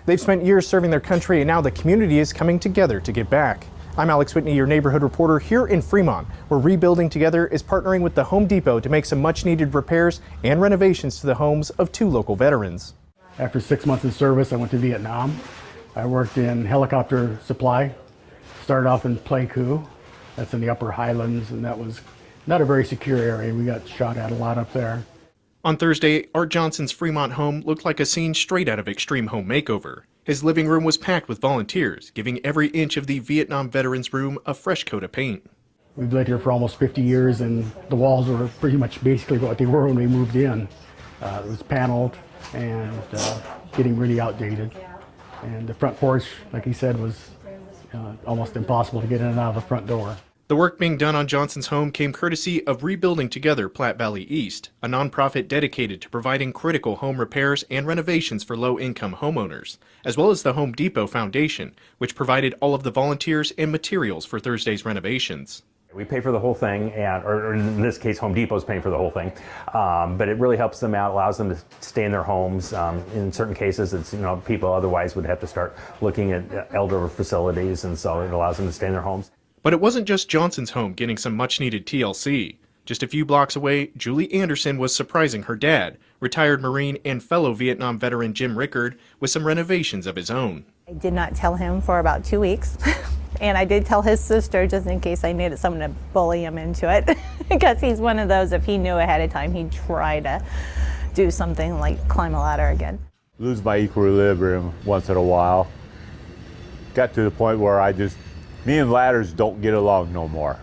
They've spent years serving their country, and now the community is coming together to give back. I'm Alex Whitney, your neighborhood reporter here in Fremont, where Rebuilding Together is partnering with the Home Depot to make some much-needed repairs and renovations to the homes of 2 local veterans. After 6 months in service, I went to Vietnam. I worked in helicopter supply. Started off in Pleiku, that's in the upper highlands, and that was not a very secure area. We got shot at a lot up there. On Thursday, Art Johnson's Fremont home looked like a scene straight out of Extreme Home Makeover. His living room was packed with volunteers, giving every inch of the Vietnam veteran's room a fresh coat of paint. We've lived here for almost 50 years, and the walls were pretty much basically what they were when we moved in. It was paneled and getting really outdated. And the front porch, like he said, was almost impossible to get in and out of the front door. The work being done on Johnson's home came courtesy of Rebuilding Together Platte Valley East, a nonprofit dedicated to providing critical home repairs and renovations for low-income homeowners, as well as the Home Depot Foundation, which provided all of the volunteers and materials for Thursday's renovations. We pay for the whole thing, or in this case, Home Depot's paying for the whole thing. But it really helps them out, allows them to stay in their homes. In certain cases, it's people otherwise would have to start looking at elder facilities, and so it allows them to stay in their homes. But it wasn't just Johnson's home getting some much-needed TLC. Just a few blocks away, Julie Anderson was surprising her dad, retired Marine and fellow Vietnam veteran Jim Rickard, with some renovations of his own. I did not tell him for about 2 weeks. And I did tell his sister just in case I needed someone to bully him into it. Because he's one of those, if he knew ahead of time, he'd try to do something like climb a ladder again. Lose my equilibrium once in a while. Got to the point where me and ladders don't get along no more.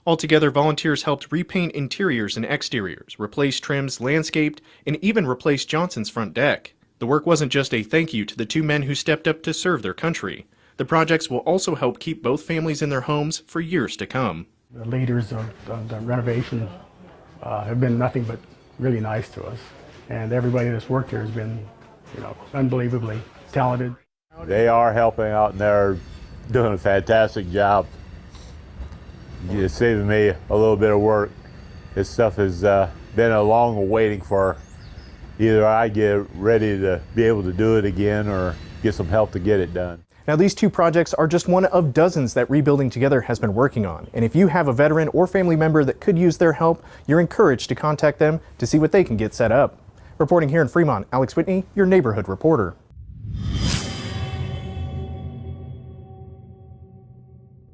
Altogether, volunteers helped repaint interiors and exteriors, replace trims, landscaped, and even replace Johnson's front deck. The work wasn't just a thank you to the 2 men who stepped up to serve their country. The projects will also help keep both families in their homes for years to come. The leaders of the renovation have been nothing but really nice to us. And everybody that's worked here has been, unbelievably talented. They are helping out, and they're doing a fantastic job. It's saving me a little bit of work. This stuff has been a long waiting for either I get ready to be able to do it again or get some help to get it done. Now, these 2 projects are just one of dozens that Rebuilding Together has been working on. And if you have a veteran or family member that could use their help, you're encouraged to contact them to see what they can get set up. Reporting here in Fremont, Alex Whitney, your neighborhood reporter.